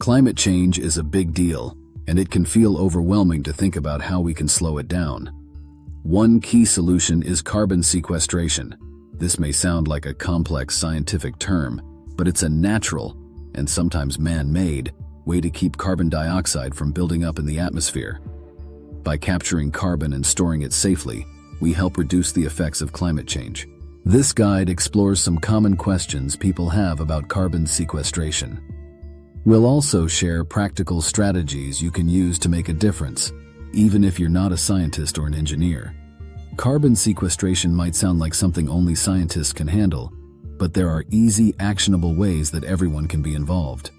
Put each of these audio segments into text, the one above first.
Climate change is a big deal, and it can feel overwhelming to think about how we can slow it down. One key solution is carbon sequestration. This may sound like a complex scientific term, but it's a natural, and sometimes man-made, way to keep carbon dioxide from building up in the atmosphere. By capturing carbon and storing it safely, we help reduce the effects of climate change. This guide explores some common questions people have about carbon sequestration. We'll also share practical strategies you can use to make a difference, even if you're not a scientist or an engineer. Carbon sequestration might sound like something only scientists can handle, but there are easy, actionable ways that everyone can be involved.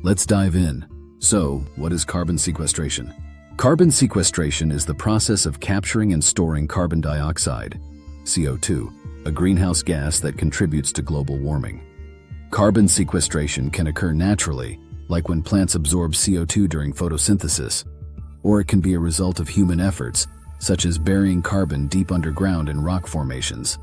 Let's dive in. So, what is carbon sequestration? Carbon sequestration is the process of capturing and storing carbon dioxide, CO2, a greenhouse gas that contributes to global warming. Carbon sequestration can occur naturally, like when plants absorb CO2 during photosynthesis, or it can be a result of human efforts, such as burying carbon deep underground in rock formations.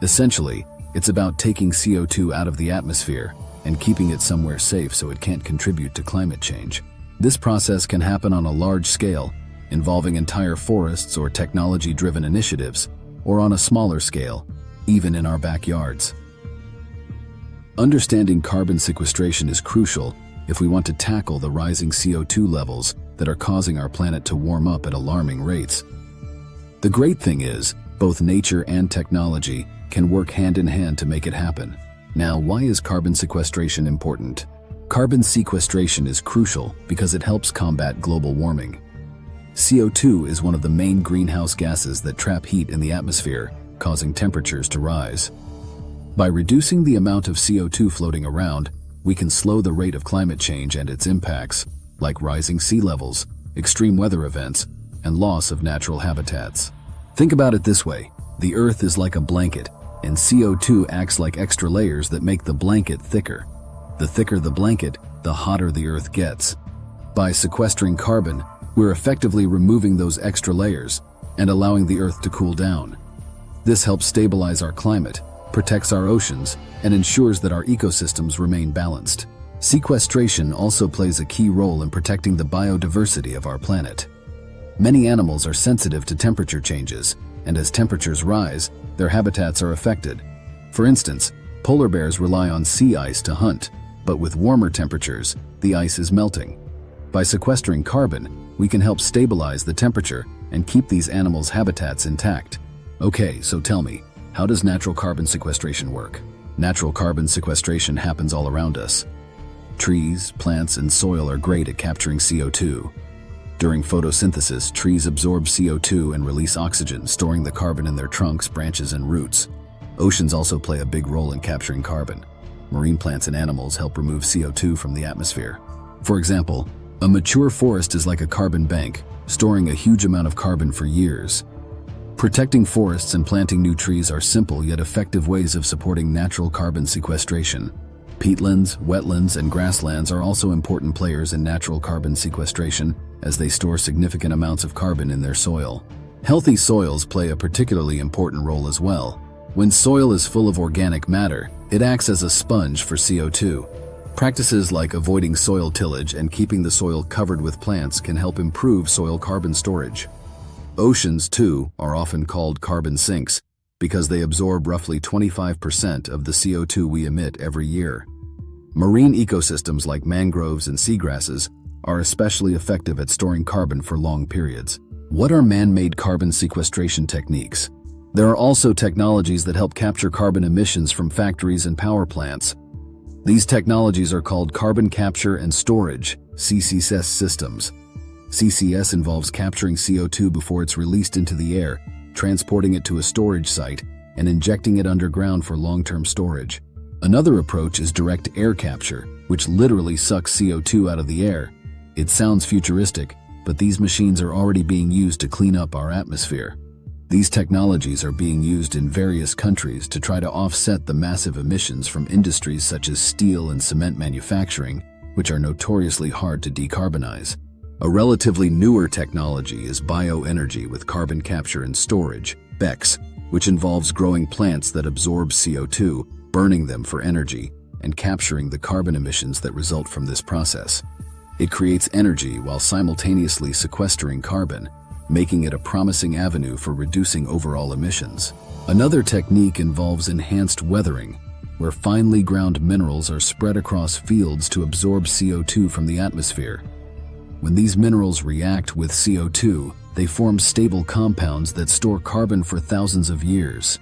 Essentially, it's about taking CO2 out of the atmosphere and keeping it somewhere safe so it can't contribute to climate change. This process can happen on a large scale, involving entire forests or technology-driven initiatives, or on a smaller scale, even in our backyards. Understanding carbon sequestration is crucial if we want to tackle the rising CO2 levels that are causing our planet to warm up at alarming rates. The great thing is, both nature and technology can work hand in hand to make it happen. Now, why is carbon sequestration important? Carbon sequestration is crucial because it helps combat global warming. CO2 is one of the main greenhouse gases that trap heat in the atmosphere, causing temperatures to rise. By reducing the amount of CO2 floating around, we can slow the rate of climate change and its impacts, like rising sea levels, extreme weather events, and loss of natural habitats. Think about it this way: the Earth is like a blanket, and CO2 acts like extra layers that make the blanket thicker. The thicker the blanket, the hotter the Earth gets. By sequestering carbon, we're effectively removing those extra layers and allowing the Earth to cool down. This helps stabilize our climate, protects our oceans, and ensures that our ecosystems remain balanced. Sequestration also plays a key role in protecting the biodiversity of our planet. Many animals are sensitive to temperature changes, and as temperatures rise, their habitats are affected. For instance, polar bears rely on sea ice to hunt, but with warmer temperatures, the ice is melting. By sequestering carbon, we can help stabilize the temperature and keep these animals' habitats intact. Okay, so tell me, how does natural carbon sequestration work? Natural carbon sequestration happens all around us. Trees, plants, and soil are great at capturing CO2. During photosynthesis, trees absorb CO2 and release oxygen, storing the carbon in their trunks, branches, and roots. Oceans also play a big role in capturing carbon. Marine plants and animals help remove CO2 from the atmosphere. For example, a mature forest is like a carbon bank, storing a huge amount of carbon for years. Protecting forests and planting new trees are simple yet effective ways of supporting natural carbon sequestration. Peatlands, wetlands, and grasslands are also important players in natural carbon sequestration, as they store significant amounts of carbon in their soil. Healthy soils play a particularly important role as well. When soil is full of organic matter, it acts as a sponge for CO2. Practices like avoiding soil tillage and keeping the soil covered with plants can help improve soil carbon storage. Oceans, too, are often called carbon sinks because they absorb roughly 25% of the CO2 we emit every year. Marine ecosystems like mangroves and seagrasses are especially effective at storing carbon for long periods. What are man-made carbon sequestration techniques? There are also technologies that help capture carbon emissions from factories and power plants. These technologies are called carbon capture and storage, CCS systems. CCS involves capturing CO2 before it's released into the air, transporting it to a storage site, and injecting it underground for long-term storage. Another approach is direct air capture, which literally sucks CO2 out of the air. It sounds futuristic, but these machines are already being used to clean up our atmosphere. These technologies are being used in various countries to try to offset the massive emissions from industries such as steel and cement manufacturing, which are notoriously hard to decarbonize. A relatively newer technology is bioenergy with carbon capture and storage, BECCS, which involves growing plants that absorb CO2, burning them for energy, and capturing the carbon emissions that result from this process. It creates energy while simultaneously sequestering carbon, making it a promising avenue for reducing overall emissions. Another technique involves enhanced weathering, where finely ground minerals are spread across fields to absorb CO2 from the atmosphere. When these minerals react with CO2, they form stable compounds that store carbon for thousands of years.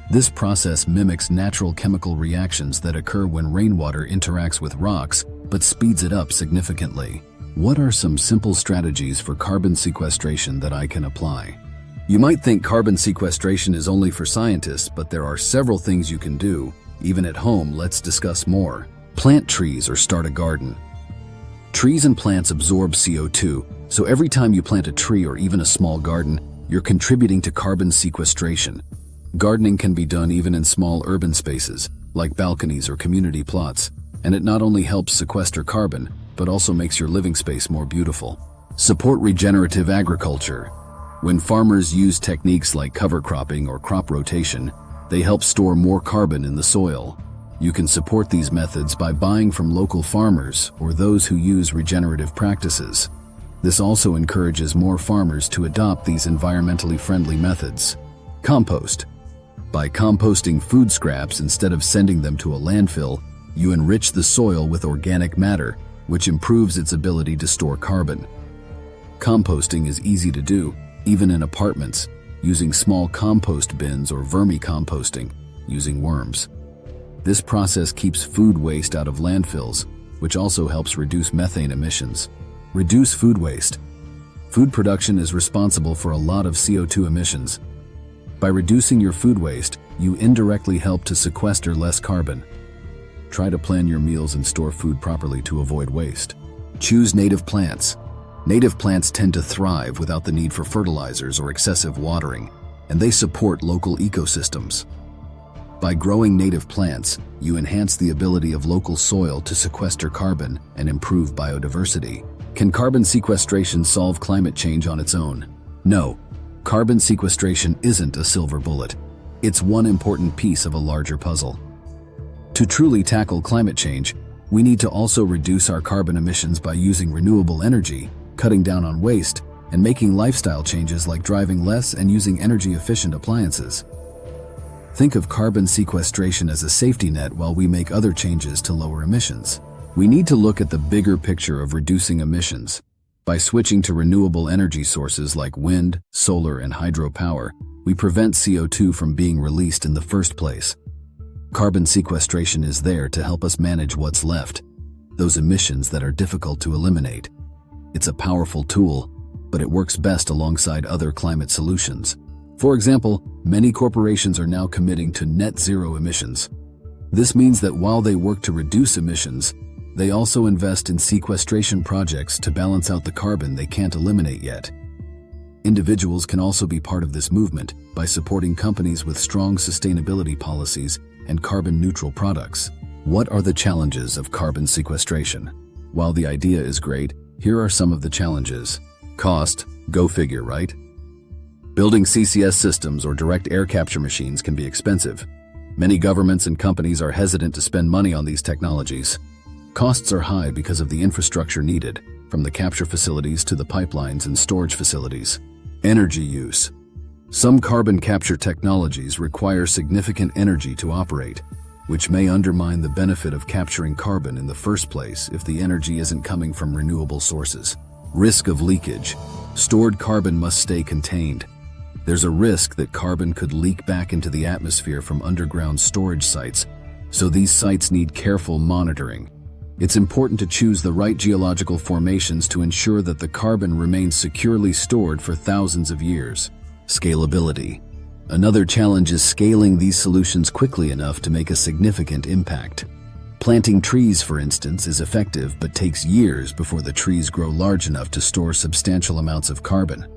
This process mimics natural chemical reactions that occur when rainwater interacts with rocks, but speeds it up significantly. What are some simple strategies for carbon sequestration that I can apply? You might think carbon sequestration is only for scientists, but there are several things you can do. Even at home, let's discuss more. Plant trees or start a garden. Trees and plants absorb CO2, so every time you plant a tree or even a small garden, you're contributing to carbon sequestration. Gardening can be done even in small urban spaces, like balconies or community plots, and it not only helps sequester carbon, but also makes your living space more beautiful. Support regenerative agriculture. When farmers use techniques like cover cropping or crop rotation, they help store more carbon in the soil. You can support these methods by buying from local farmers or those who use regenerative practices. This also encourages more farmers to adopt these environmentally friendly methods. Compost. By composting food scraps instead of sending them to a landfill, you enrich the soil with organic matter, which improves its ability to store carbon. Composting is easy to do, even in apartments, using small compost bins or vermicomposting, using worms. This process keeps food waste out of landfills, which also helps reduce methane emissions. Reduce food waste. Food production is responsible for a lot of CO2 emissions. By reducing your food waste, you indirectly help to sequester less carbon. Try to plan your meals and store food properly to avoid waste. Choose native plants. Native plants tend to thrive without the need for fertilizers or excessive watering, and they support local ecosystems. By growing native plants, you enhance the ability of local soil to sequester carbon and improve biodiversity. Can carbon sequestration solve climate change on its own? No. Carbon sequestration isn't a silver bullet. It's one important piece of a larger puzzle. To truly tackle climate change, we need to also reduce our carbon emissions by using renewable energy, cutting down on waste, and making lifestyle changes like driving less and using energy-efficient appliances. Think of carbon sequestration as a safety net while we make other changes to lower emissions. We need to look at the bigger picture of reducing emissions. By switching to renewable energy sources like wind, solar, and hydropower, we prevent CO2 from being released in the first place. Carbon sequestration is there to help us manage what's left, those emissions that are difficult to eliminate. It's a powerful tool, but it works best alongside other climate solutions. For example, many corporations are now committing to net zero emissions. This means that while they work to reduce emissions, they also invest in sequestration projects to balance out the carbon they can't eliminate yet. Individuals can also be part of this movement by supporting companies with strong sustainability policies and carbon-neutral products. What are the challenges of carbon sequestration? While the idea is great, here are some of the challenges. Cost, go figure, right? Building CCS systems or direct air capture machines can be expensive. Many governments and companies are hesitant to spend money on these technologies. Costs are high because of the infrastructure needed, from the capture facilities to the pipelines and storage facilities. Energy use. Some carbon capture technologies require significant energy to operate, which may undermine the benefit of capturing carbon in the first place if the energy isn't coming from renewable sources. Risk of leakage. Stored carbon must stay contained. There's a risk that carbon could leak back into the atmosphere from underground storage sites, so these sites need careful monitoring. It's important to choose the right geological formations to ensure that the carbon remains securely stored for thousands of years. Scalability. Another challenge is scaling these solutions quickly enough to make a significant impact. Planting trees, for instance, is effective but takes years before the trees grow large enough to store substantial amounts of carbon.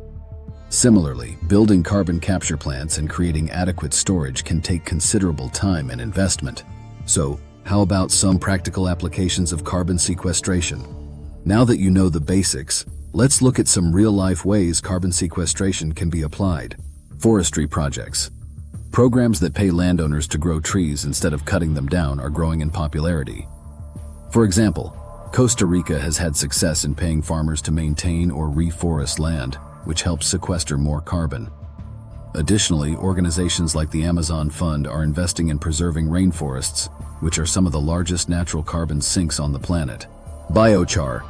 Similarly, building carbon capture plants and creating adequate storage can take considerable time and investment. So, how about some practical applications of carbon sequestration? Now that you know the basics, let's look at some real-life ways carbon sequestration can be applied. Forestry projects. Programs that pay landowners to grow trees instead of cutting them down are growing in popularity. For example, Costa Rica has had success in paying farmers to maintain or reforest land, which helps sequester more carbon. Additionally, organizations like the Amazon Fund are investing in preserving rainforests, which are some of the largest natural carbon sinks on the planet. Biochar.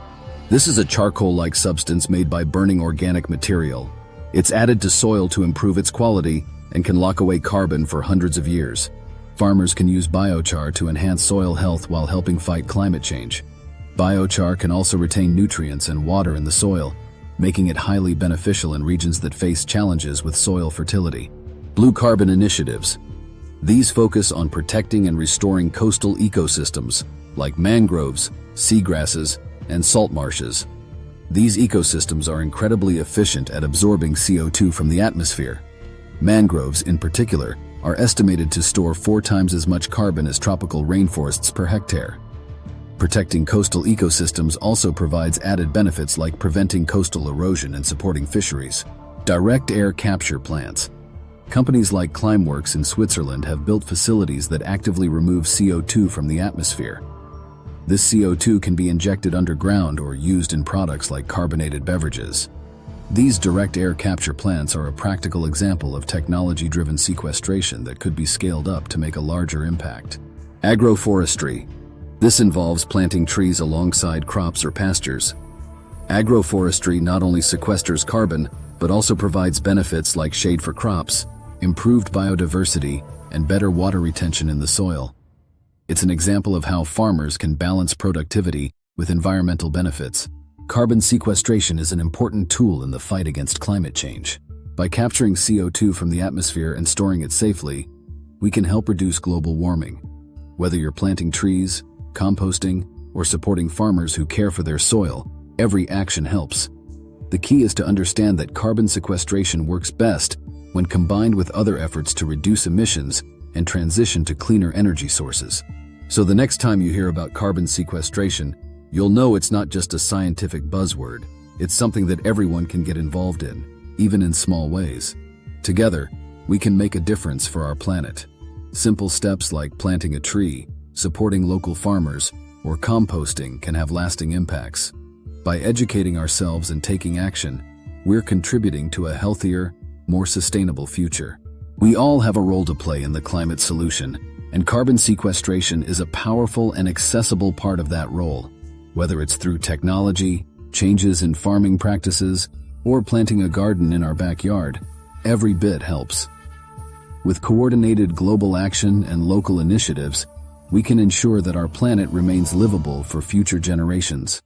This is a charcoal-like substance made by burning organic material. It's added to soil to improve its quality and can lock away carbon for hundreds of years. Farmers can use biochar to enhance soil health while helping fight climate change. Biochar can also retain nutrients and water in the soil, making it highly beneficial in regions that face challenges with soil fertility. Blue carbon initiatives. These focus on protecting and restoring coastal ecosystems like mangroves, seagrasses, and salt marshes. These ecosystems are incredibly efficient at absorbing CO2 from the atmosphere. Mangroves, in particular, are estimated to store 4 times as much carbon as tropical rainforests per hectare. Protecting coastal ecosystems also provides added benefits like preventing coastal erosion and supporting fisheries. Direct air capture plants. Companies like Climeworks in Switzerland have built facilities that actively remove CO2 from the atmosphere. This CO2 can be injected underground or used in products like carbonated beverages. These direct air capture plants are a practical example of technology-driven sequestration that could be scaled up to make a larger impact. Agroforestry. This involves planting trees alongside crops or pastures. Agroforestry not only sequesters carbon, but also provides benefits like shade for crops, improved biodiversity, and better water retention in the soil. It's an example of how farmers can balance productivity with environmental benefits. Carbon sequestration is an important tool in the fight against climate change. By capturing CO2 from the atmosphere and storing it safely, we can help reduce global warming. Whether you're planting trees, composting, or supporting farmers who care for their soil, every action helps. The key is to understand that carbon sequestration works best when combined with other efforts to reduce emissions and transition to cleaner energy sources. So the next time you hear about carbon sequestration, you'll know it's not just a scientific buzzword. It's something that everyone can get involved in, even in small ways. Together, we can make a difference for our planet. Simple steps like planting a tree, supporting local farmers, or composting can have lasting impacts. By educating ourselves and taking action, we're contributing to a healthier, more sustainable future. We all have a role to play in the climate solution, and carbon sequestration is a powerful and accessible part of that role. Whether it's through technology, changes in farming practices, or planting a garden in our backyard, every bit helps. With coordinated global action and local initiatives, we can ensure that our planet remains livable for future generations.